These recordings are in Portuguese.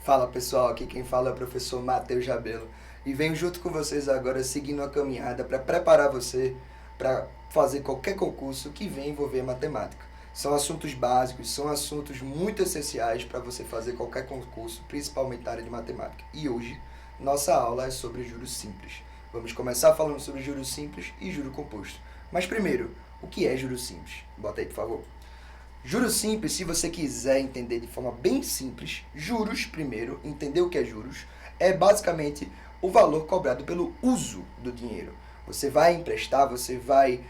Fala pessoal, aqui quem fala é o professor Matheus Jabelo e venho junto com vocês agora seguindo a caminhada para preparar você para fazer qualquer concurso que venha envolver matemática. São assuntos básicos, são assuntos muito essenciais para você fazer qualquer concurso, principalmente na área de matemática. E hoje, nossa aula é sobre juros simples. Vamos começar falando sobre juros simples e juro composto. Mas primeiro, o que é juros simples? Bota aí, por favor. Juros simples, se você quiser entender de forma bem simples, juros, primeiro, entender o que é juros, é basicamente o valor cobrado pelo uso do dinheiro. Você vai emprestar, você vai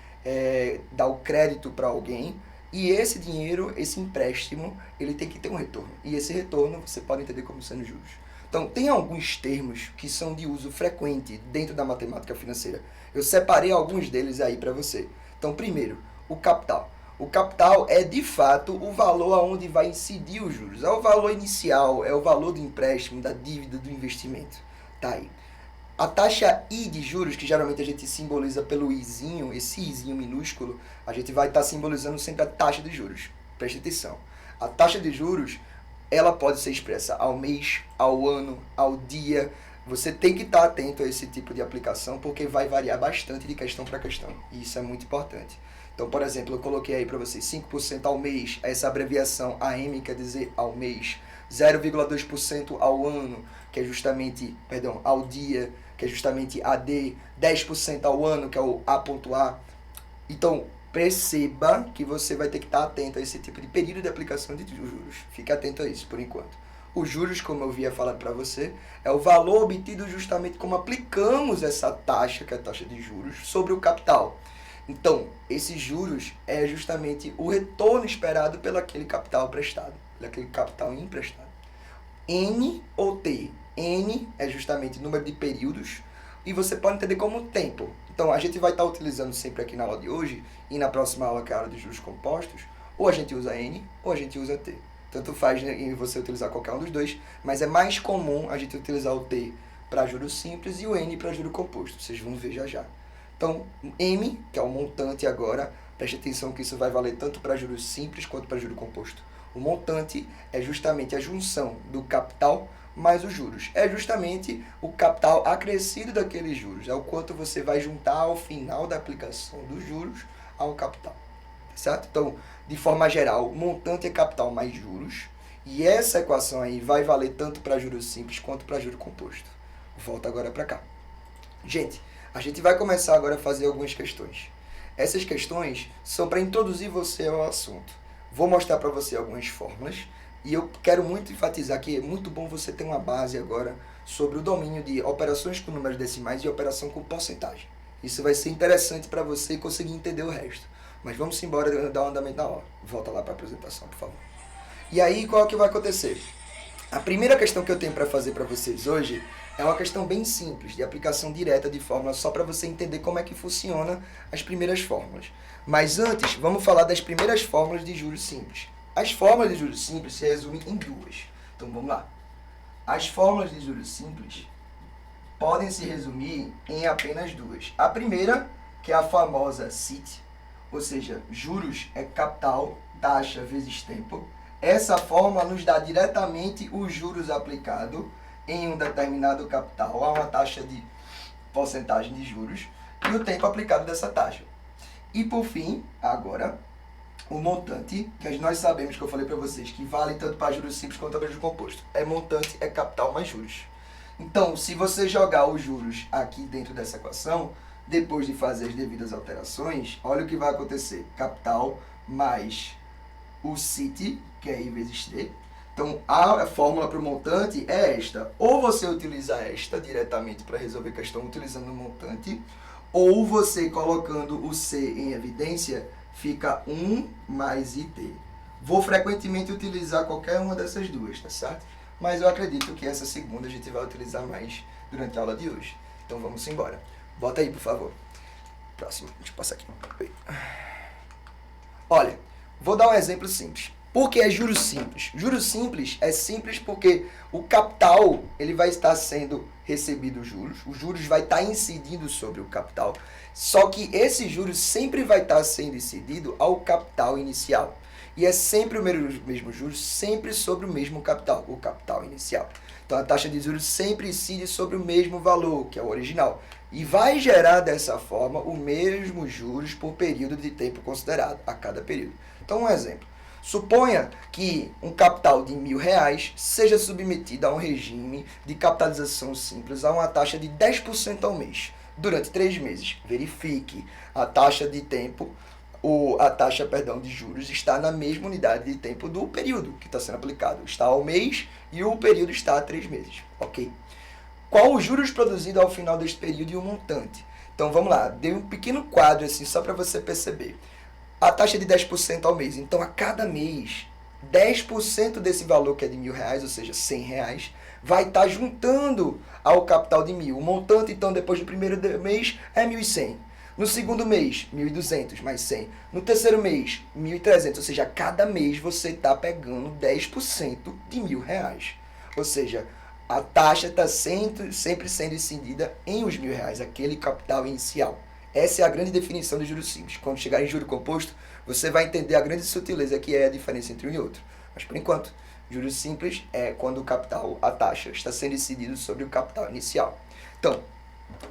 dar o crédito para alguém e esse dinheiro, esse empréstimo, ele tem que ter um retorno. E esse retorno você pode entender como sendo juros. Então, tem alguns termos que são de uso frequente dentro da matemática financeira. Eu separei alguns deles aí para você. Então, primeiro, o capital. O capital é, de fato, o valor aonde vai incidir os juros. É o valor inicial, é o valor do empréstimo, da dívida, do investimento. Tá aí. A taxa I de juros, que geralmente a gente simboliza pelo Izinho, esse Izinho minúsculo, a gente vai estar simbolizando sempre a taxa de juros. Preste atenção. A taxa de juros, ela pode ser expressa ao mês, ao ano, ao dia. Você tem que estar atento a esse tipo de aplicação, porque vai variar bastante de questão para questão. E isso é muito importante. Então, por exemplo, eu coloquei aí para vocês 5% ao mês, essa abreviação AM quer dizer ao mês, 0,2% ao ano, que é justamente, ao dia, que é justamente AD, 10% ao ano, que é o A.A. Então, perceba que você vai ter que estar atento a esse tipo de período de aplicação de juros. Fique atento a isso, por enquanto. Os juros, como eu havia falado para você, é o valor obtido justamente como aplicamos essa taxa, que é a taxa de juros, sobre o capital. Então, esses juros é justamente o retorno esperado pelo aquele capital prestado, pelo aquele capital emprestado. N ou T. N é justamente o número de períodos e você pode entender como tempo. Então, a gente vai estar utilizando sempre aqui na aula de hoje e na próxima aula, que é a aula de juros compostos, ou a gente usa N ou a gente usa T. Tanto faz em você utilizar qualquer um dos dois, mas é mais comum a gente utilizar o T para juros simples e o N para juro composto. Vocês vão ver já já. Então, M, que é o montante agora, preste atenção que isso vai valer tanto para juros simples quanto para juro composto. O montante é justamente a junção do capital mais os juros. É justamente o capital acrescido daqueles juros. É o quanto você vai juntar ao final da aplicação dos juros ao capital. Certo? Então, de forma geral, montante é capital mais juros. E essa equação aí vai valer tanto para juros simples quanto para juro composto. Volta agora para cá. Gente, a gente vai começar agora a fazer algumas questões. Essas questões são para introduzir você ao assunto. Vou mostrar para você algumas fórmulas e eu quero muito enfatizar que é muito bom você ter uma base agora sobre o domínio de operações com números decimais e operação com porcentagem. Isso vai ser interessante para você conseguir entender o resto. Mas vamos embora dar um andamento na aula. Volta lá para a apresentação, por favor. E aí, qual é que vai acontecer? A primeira questão que eu tenho para fazer para vocês hoje é uma questão bem simples, de aplicação direta de fórmula, só para você entender como é que funciona as primeiras fórmulas. Mas antes, vamos falar das primeiras fórmulas de juros simples. As fórmulas de juros simples se resumem em duas. Então vamos lá. As fórmulas de juros simples podem se resumir em apenas duas. A primeira, que é a famosa CIT, ou seja, juros é capital, taxa vezes tempo. Essa fórmula nos dá diretamente os juros aplicados em um determinado capital a uma taxa de porcentagem de juros e o tempo aplicado dessa taxa. E por fim, agora, o montante, que nós sabemos que eu falei para vocês, que vale tanto para juros simples quanto para juros compostos. É montante, é capital mais juros. Então, se você jogar os juros aqui dentro dessa equação, depois de fazer as devidas alterações, olha o que vai acontecer. Capital mais o CIT, que é I vezes T. Então, a fórmula para o montante é esta. Ou você utiliza esta diretamente para resolver a questão utilizando o montante, ou você colocando o C em evidência, fica 1 mais IT. Vou frequentemente utilizar qualquer uma dessas duas, tá certo? Mas eu acredito que essa segunda a gente vai utilizar mais durante a aula de hoje. Então, vamos embora. Bota aí, por favor. Próximo. Deixa eu passar aqui. Olha, vou dar um exemplo simples. Por que é juros simples? Juros simples é simples porque o capital ele vai estar sendo recebido juros, os juros vai estar incidindo sobre o capital, só que esse juros sempre vai estar sendo incidido ao capital inicial. E é sempre o mesmo juros, sempre sobre o mesmo capital, o capital inicial. Então a taxa de juros sempre incide sobre o mesmo valor, que é o original, e vai gerar dessa forma o mesmo juros por período de tempo considerado, a cada período. Então um exemplo. Suponha que um capital de R$1.000 seja submetido a um regime de capitalização simples a uma taxa de 10% ao mês, durante 3 meses. Verifique a taxa de tempo, de juros está na mesma unidade de tempo do período que está sendo aplicado. Está ao mês e o período está a 3 meses. Ok? Qual os juros produzidos ao final deste período e o montante? Então vamos lá, dei um pequeno quadro assim só para você perceber. A taxa de 10% ao mês. Então, a cada mês, 10% desse valor que é de R$1.000, ou seja, R$100, vai estar juntando ao capital de 1.000. O montante, então, depois do primeiro mês, é 1.100. No segundo mês, 1.200 mais 100. No terceiro mês, 1.300. Ou seja, a cada mês você está pegando 10% de R$1.000. Ou seja, a taxa está sempre sendo incidida em os R$1.000, aquele capital inicial. Essa é a grande definição de juros simples. Quando chegar em juro composto, você vai entender a grande sutileza que é a diferença entre um e outro. Mas, por enquanto, juros simples é quando o capital, a taxa, está sendo incidido sobre o capital inicial. Então,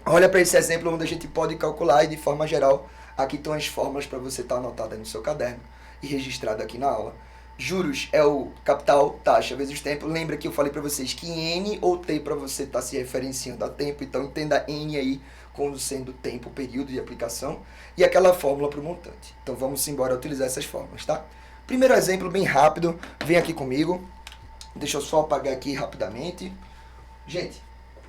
olha para esse exemplo onde a gente pode calcular e, de forma geral, aqui estão as fórmulas para você estar anotado aí no seu caderno e registrado aqui na aula. Juros é o capital, taxa vezes tempo. Lembra que eu falei para vocês que N ou T para você estar se referenciando a tempo. Então, entenda N aí como sendo tempo, período de aplicação, e aquela fórmula para o montante. Então vamos embora utilizar essas fórmulas, tá? Primeiro exemplo, bem rápido, vem aqui comigo. Deixa eu só apagar aqui rapidamente. Gente,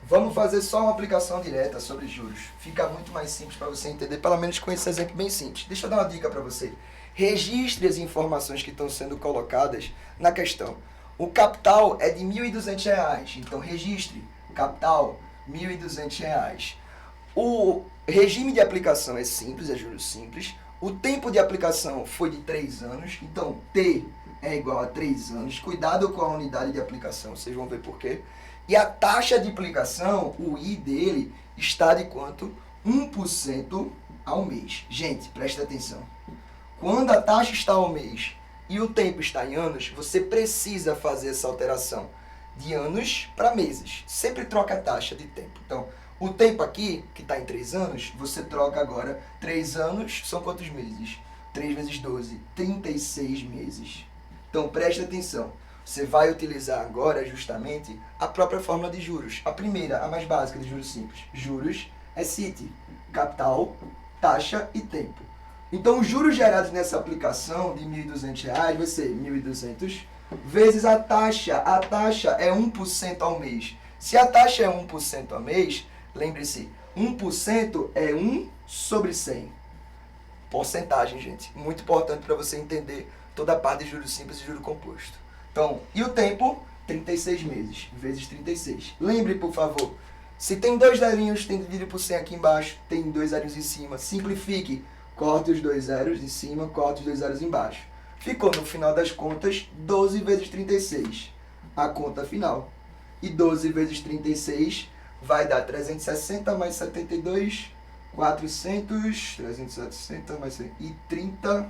vamos fazer só uma aplicação direta sobre juros. Fica muito mais simples para você entender, pelo menos com esse exemplo bem simples. Deixa eu dar uma dica para você. Registre as informações que estão sendo colocadas na questão. O capital é de R$1.200, então registre capital R$1.200. O regime de aplicação é simples, é juros simples. O tempo de aplicação foi de 3 anos, então T é igual a 3 anos. Cuidado com a unidade de aplicação, vocês vão ver por quê. E a taxa de aplicação, o I dele, está de quanto? 1% ao mês. Gente, presta atenção. Quando a taxa está ao mês e o tempo está em anos, você precisa fazer essa alteração de anos para meses. Sempre troca a taxa de tempo. Então, o tempo aqui, que está em 3 anos, você troca agora 3 anos, são quantos meses? 3 vezes 12, 36 meses. Então, preste atenção. Você vai utilizar agora, justamente, a própria fórmula de juros. A primeira, a mais básica de juros simples. Juros é CIT, capital, taxa e tempo. Então, os juros gerados nessa aplicação de R$1.200 vai ser 1.200 vezes a taxa. A taxa é 1% ao mês. Se a taxa é 1% ao mês, lembre-se, 1% é 1 sobre 100. Porcentagem, gente. Muito importante para você entender toda a parte de juros simples e juros composto. Então, e o tempo? 36 meses, vezes 36. Lembre, por favor, se tem 2 zerinhos, tem que dividir por 100 aqui embaixo, tem 2 zeros em cima. Simplifique. Corte os 2 zeros em cima, corte os 2 zeros embaixo. Ficou, no final das contas, 12 vezes 36. A conta final. E 12 vezes 36 vai dar 360 mais 72, 400, 360 mais e 32.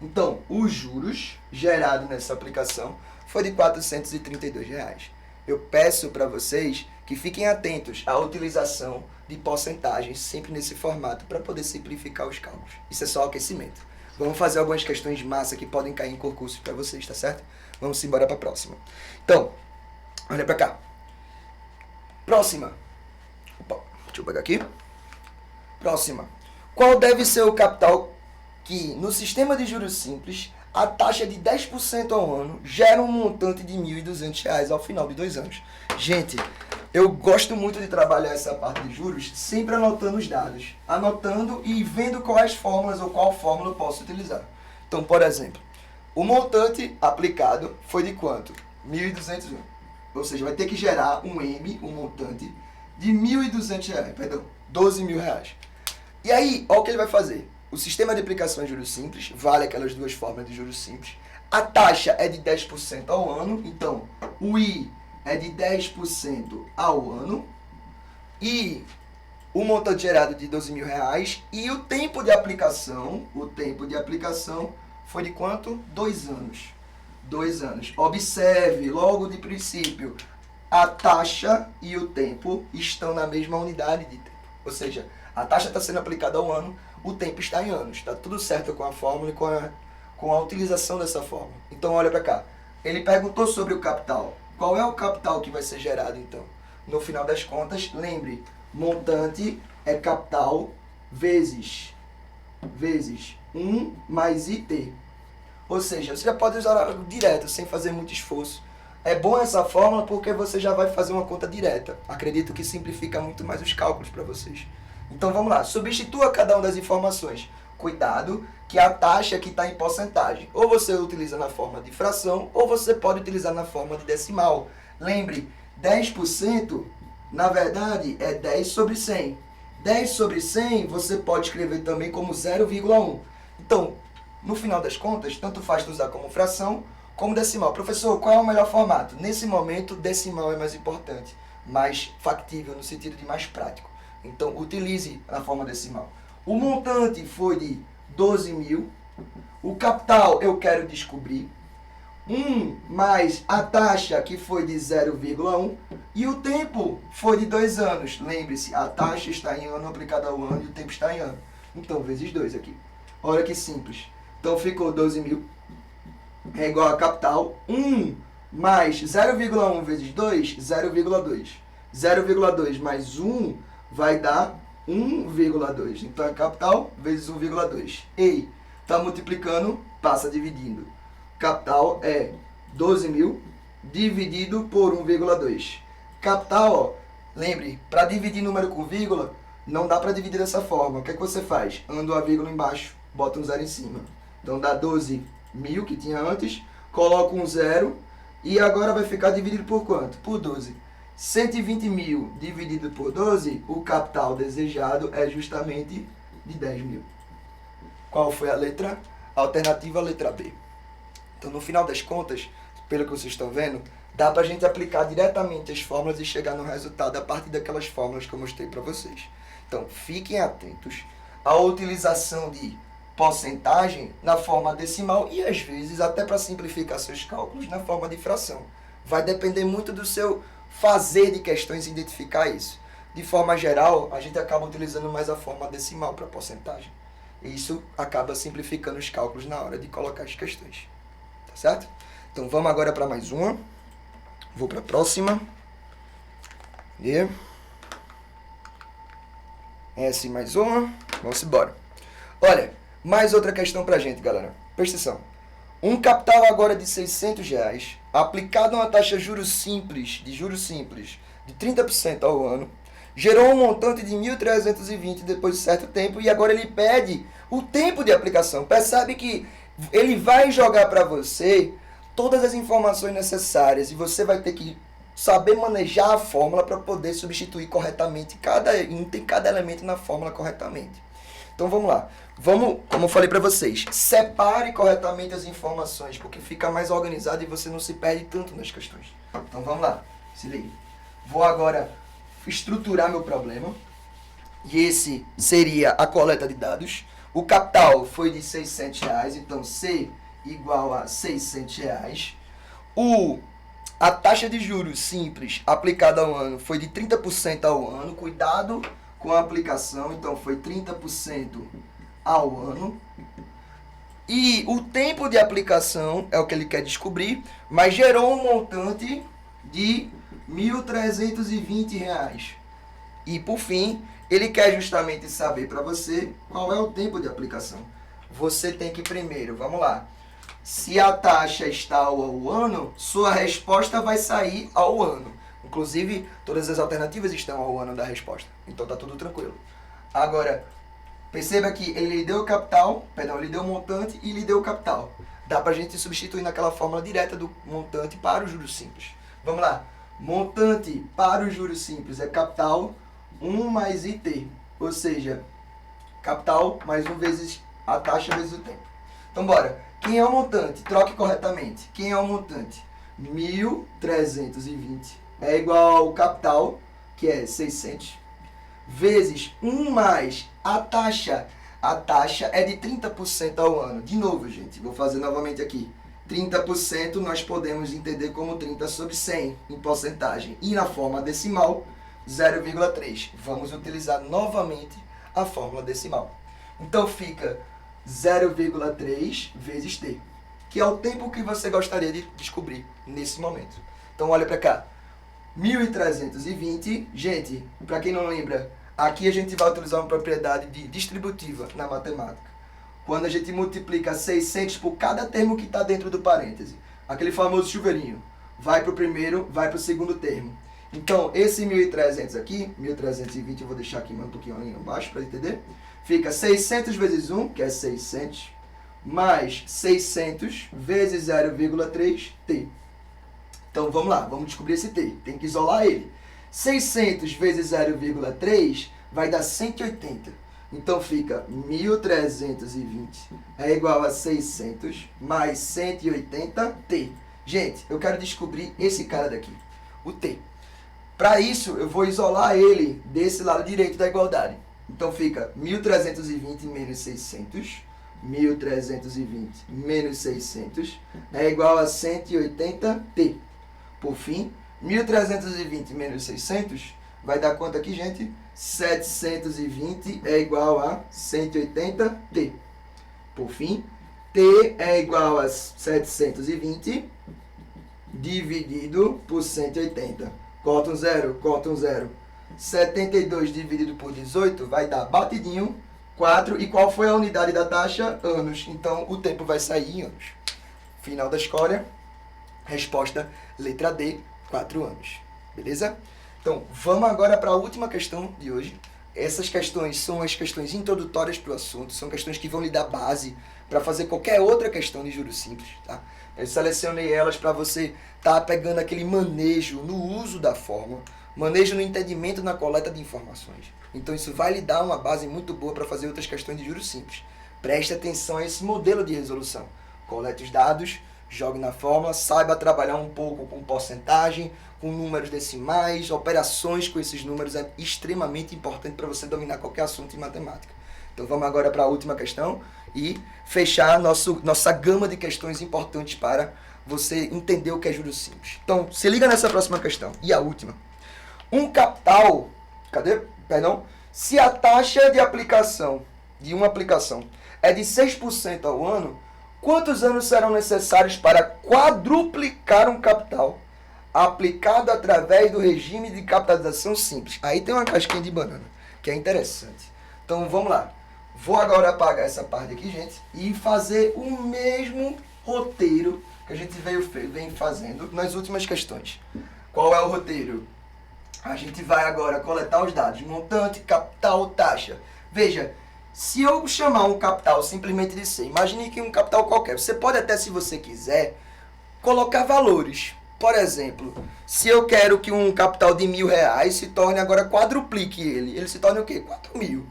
Então, os juros gerados nessa aplicação foi de R$432. Eu peço para vocês que fiquem atentos à utilização de porcentagens sempre nesse formato para poder simplificar os cálculos. Isso é só aquecimento. Vamos fazer algumas questões de massa que podem cair em concurso para vocês, tá certo? Vamos embora para a próxima. Então, olha para cá. Próxima. Opa, deixa eu pegar aqui. Próxima. Qual deve ser o capital que, no sistema de juros simples, a taxa de 10% ao ano gera um montante de R$1.200 ao final de 2 anos? Gente, eu gosto muito de trabalhar essa parte de juros sempre anotando os dados. Anotando e vendo quais fórmulas ou qual fórmula eu posso utilizar. Então, por exemplo, o montante aplicado foi de quanto? 1.200. Ou seja, vai ter que gerar um M, um montante, de R$1.200, perdão, R$12.000. E aí, olha o que ele vai fazer. O sistema de aplicação de juros simples, vale aquelas duas fórmulas de juros simples. A taxa é de 10% ao ano, então o I é de 10% ao ano. E o montante gerado de R$12.000. E o tempo de aplicação foi de quanto? 2 anos. 2 anos. Observe, logo de princípio, a taxa e o tempo estão na mesma unidade de tempo. Ou seja, a taxa está sendo aplicada ao ano, o tempo está em anos. Está tudo certo com a fórmula e com a utilização dessa fórmula. Então, olha para cá. Ele perguntou sobre o capital. Qual é o capital que vai ser gerado, então? No final das contas, lembre, montante é capital vezes 1 mais IT. Ou seja, você já pode usar direto, sem fazer muito esforço. É bom essa fórmula porque você já vai fazer uma conta direta. Acredito que simplifica muito mais os cálculos para vocês. Então vamos lá, substitua cada uma das informações. Cuidado que a taxa aqui está em porcentagem. Ou você utiliza na forma de fração, ou você pode utilizar na forma de decimal. Lembre, 10% na verdade é 10 sobre 100. 10 sobre 100 você pode escrever também como 0,1. Então, no final das contas, tanto faz usar como fração, como decimal. Professor, qual é o melhor formato? Nesse momento, decimal é mais importante, mais factível, no sentido de mais prático. Então, utilize na forma decimal. O montante foi de 12 mil. O capital eu quero descobrir. 1 mais a taxa, que foi de 0,1. E o tempo foi de 2 anos. Lembre-se, a taxa está em ano aplicada ao ano e o tempo está em ano. Então, vezes 2 aqui. Olha que simples. Então, ficou 12 mil. É igual a capital. 1 mais 0,1 vezes 2, 0,2. 0,2 mais 1 vai dar 1,2. Então, é capital vezes 1,2. Ei, está multiplicando, passa dividindo. Capital é 12 mil dividido por 1,2. Capital, ó, lembre, para dividir número com vírgula, não dá para dividir dessa forma. O que é que você faz? Anda a vírgula embaixo, bota um zero em cima. Então dá 12 mil que tinha antes, coloca um zero e agora vai ficar dividido por quanto? Por 12. 120 mil dividido por 12, o capital desejado é justamente de 10 mil. Qual foi a letra? Alternativa, a letra B. Então, no final das contas, pelo que vocês estão vendo, dá para a gente aplicar diretamente as fórmulas e chegar no resultado a partir daquelas fórmulas que eu mostrei para vocês. Então, fiquem atentos à utilização de porcentagem na forma decimal e, às vezes, até para simplificar seus cálculos, na forma de fração. Vai depender muito do seu fazer de questões e identificar isso. De forma geral, a gente acaba utilizando mais a forma decimal para porcentagem. E isso acaba simplificando os cálculos na hora de colocar as questões. Tá certo? Então vamos agora para mais uma. Vou para a próxima. E essa e mais uma. Vamos embora. Olha, mais outra questão para a gente, galera. Presta atenção. Um capital agora de R$600, aplicado a uma taxa de juros simples de 30% ao ano, gerou um montante de 1.320 depois de certo tempo e agora ele pede o tempo de aplicação. Percebe que ele vai jogar para você todas as informações necessárias e você vai ter que saber manejar a fórmula para poder substituir corretamente cada item, cada elemento na fórmula corretamente. Então vamos lá. Como eu falei para vocês, separe corretamente as informações, porque fica mais organizado e você não se perde tanto nas questões. Então vamos lá, se liga. Vou agora estruturar meu problema. E esse seria a coleta de dados. O capital foi de R$600, então C igual a R$600. A taxa de juros simples aplicada ao ano foi de 30% ao ano. Cuidado com a aplicação, então foi 30% ao ano. E o tempo de aplicação é o que ele quer descobrir, mas gerou um montante de R$1.320. E por fim, ele quer justamente saber para você qual é o tempo de aplicação. Você tem que primeiro, vamos lá, se a taxa está ao ano, sua resposta vai sair ao ano. Inclusive, todas as alternativas estão ao ano da resposta. Então tá tudo tranquilo. Agora, perceba que ele lhe deu o capital, ele deu o montante e lhe deu o capital. Dá pra gente substituir naquela fórmula direta do montante para o juros simples. Vamos lá. Montante para o juros simples é capital 1 mais IT. Ou seja, capital mais 1 vezes a taxa vezes o tempo. Então bora. Quem é o montante? Troque corretamente. Quem é o montante? 1.320 é igual ao capital, que é 600, vezes 1 mais a taxa. A taxa é de 30% ao ano. De novo, gente, vou fazer novamente aqui. 30% nós podemos entender como 30 sobre 100 em porcentagem. E na forma decimal, 0,3. Vamos utilizar novamente a fórmula decimal. Então fica 0,3 vezes t, que é o tempo que você gostaria de descobrir nesse momento. Então olha para cá. 1320, gente, para quem não lembra, aqui a gente vai utilizar uma propriedade distributiva na matemática. Quando a gente multiplica 600 por cada termo que está dentro do parêntese, aquele famoso chuveirinho, vai para o primeiro, vai para o segundo termo. Então, esse 1300 aqui, 1320, eu vou deixar aqui mais um pouquinho ali embaixo para entender, fica 600 vezes 1, que é 600, mais 600 vezes 0,3t. Então, vamos lá, vamos descobrir esse t, tem que isolar ele. 600 vezes 0,3 vai dar 180. Então fica 1320 é igual a 600 mais 180t. Gente, eu quero descobrir esse cara daqui, o t. Para isso, eu vou isolar ele desse lado direito da igualdade. Então fica 1320 menos 600, 1320 menos 600 é igual a 180t. Por fim, 1320 menos 600 vai dar quanto aqui, gente? 720 é igual a 180t. Por fim, t é igual a 720 dividido por 180. Corta um zero, corta um zero. 72 dividido por 18 vai dar batidinho 4. E qual foi a unidade da taxa? Anos. Então, o tempo vai sair em anos. Final da escolha. Resposta, letra D, 4 anos. Beleza? Então, vamos agora para a última questão de hoje. Essas questões são as questões introdutórias para o assunto, são questões que vão lhe dar base para fazer qualquer outra questão de juros simples. Tá? Eu selecionei elas para você estar pegando aquele manejo no uso da fórmula, manejo no entendimento na coleta de informações. Então, isso vai lhe dar uma base muito boa para fazer outras questões de juros simples. Preste atenção a esse modelo de resolução. Colete os dados, jogue na fórmula, saiba trabalhar um pouco com porcentagem, com números decimais, operações com esses números é extremamente importante para você dominar qualquer assunto em matemática. Então vamos agora para a última questão e fechar nossa gama de questões importantes para você entender o que é juros simples. Então se liga nessa próxima questão. E a última. Um capital, se a taxa de aplicação de uma aplicação é de 6% ao ano, quantos anos serão necessários para quadruplicar um capital aplicado através do regime de capitalização simples? Aí tem uma casquinha de banana, que é interessante. Então vamos lá. Vou agora apagar essa parte aqui, gente, e fazer o mesmo roteiro que a gente vem fazendo nas últimas questões. Qual é o roteiro? A gente vai agora coletar os dados. Montante, capital, taxa. Veja, se eu chamar um capital simplesmente de C, imagine que um capital qualquer, você pode até, se você quiser, colocar valores. Por exemplo, se eu quero que um capital de R$1.000 se torne agora, quadruplique ele se torne o quê? 4.000.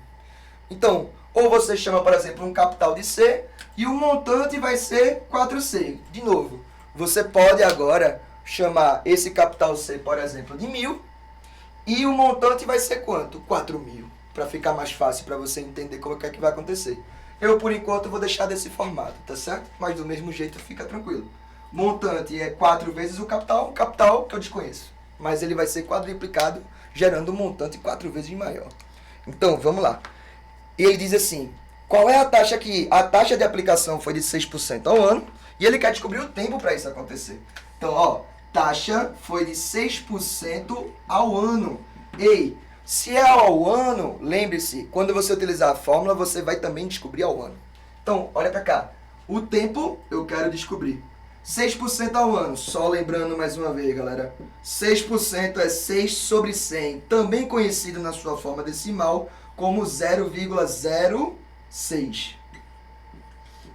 Então, ou você chama, por exemplo, um capital de C e o montante vai ser 4C. De novo, você pode agora chamar esse capital C, por exemplo, de 1.000 e o montante vai ser quanto? 4.000. Para ficar mais fácil para você entender como é que vai acontecer. Eu, por enquanto, vou deixar desse formato, tá certo? Mas do mesmo jeito, fica tranquilo. Montante é 4 vezes o capital que eu desconheço. Mas ele vai ser quadruplicado, gerando um montante 4 vezes maior. Então, vamos lá. Ele diz assim, qual é a taxa que... A taxa de aplicação foi de 6% ao ano, e ele quer descobrir o tempo para isso acontecer. Então, ó, taxa foi de 6% ao ano. Ei, se é ao ano, lembre-se, quando você utilizar a fórmula, você vai também descobrir ao ano. Então, olha para cá. O tempo eu quero descobrir. 6% ao ano, só lembrando mais uma vez, galera. 6% é 6 sobre 100, também conhecido na sua forma decimal como 0,06.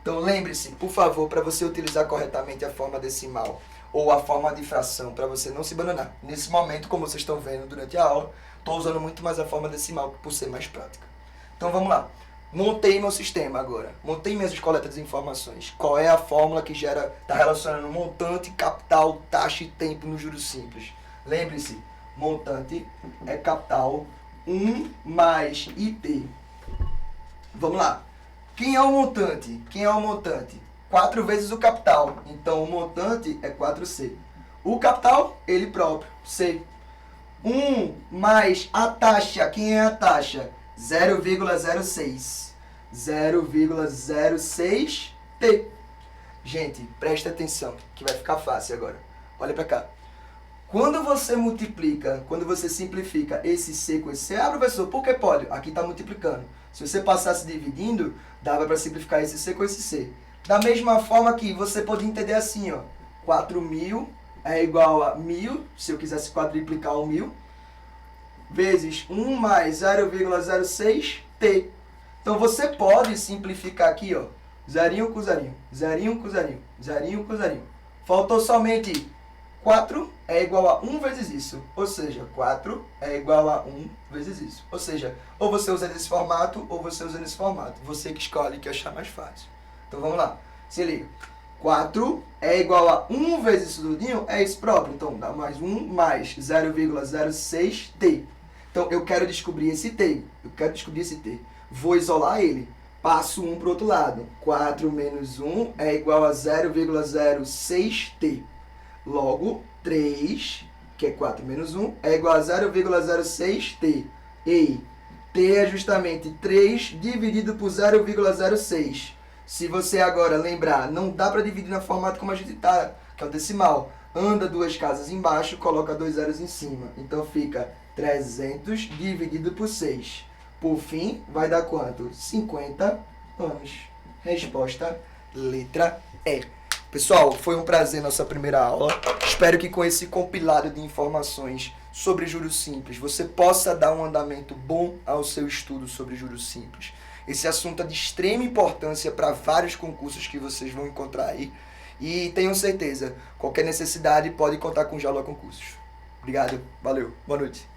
Então, lembre-se, por favor, para você utilizar corretamente a forma decimal ou a forma de fração, para você não se bananar. Nesse momento, como vocês estão vendo durante a aula, estou usando muito mais a forma decimal por ser mais prática. Então vamos lá. Montei meu sistema agora. Montei minhas coletas de informações. Qual é a fórmula que está relacionando montante, capital, taxa e tempo no juros simples? Lembre-se, montante é capital 1 mais IT. Vamos lá. Quem é o montante? Quem é o montante? 4 vezes o capital. Então, o montante é 4C. O capital, ele próprio, C. 1 mais a taxa. Quem é a taxa? 0,06. 0,06T. Gente, presta atenção, que vai ficar fácil agora. Olha pra cá. Quando você multiplica, quando você simplifica esse C com esse C, professor, por que pode? Aqui está multiplicando. Se você passasse dividindo, dava para simplificar esse C com esse C. Da mesma forma que você pode entender assim, ó. 4.000 é igual a 1.000, se eu quisesse quadriplicar o 1.000, vezes 1 mais 0,06T. Então você pode simplificar aqui, ó. Zerinho com zerinho, zerinho com zerinho, zerinho com zerinho. Faltou somente 4 é igual a 1 vezes isso. Ou seja, 4 é igual a 1 vezes isso. Ou seja, ou você usa nesse formato, ou você usa nesse formato. Você que escolhe, que achar mais fácil. Então vamos lá. Se liga. 4 é igual a 1 vezes isso tudinho, é isso próprio. Então dá mais 1 mais 0,06T. Então eu quero descobrir esse T. Vou isolar ele. Passo 1 para o outro lado. 4 menos 1 é igual a 0,06T. Logo, 3, que é 4 menos 1, é igual a 0,06T. E T é justamente 3 dividido por 0,06. Se você agora lembrar, não dá para dividir na formato como a gente está, que é o decimal. Anda 2 casas embaixo, coloca 2 zeros em cima. Então fica 300 dividido por 6. Por fim, vai dar quanto? 50 anos. Resposta, letra E. Pessoal, foi um prazer nossa primeira aula. Espero que com esse compilado de informações sobre juros simples, você possa dar um andamento bom ao seu estudo sobre juros simples. Esse assunto é de extrema importância para vários concursos que vocês vão encontrar aí. E tenham certeza, qualquer necessidade pode contar com o Jalua Concursos. Obrigado, valeu, boa noite.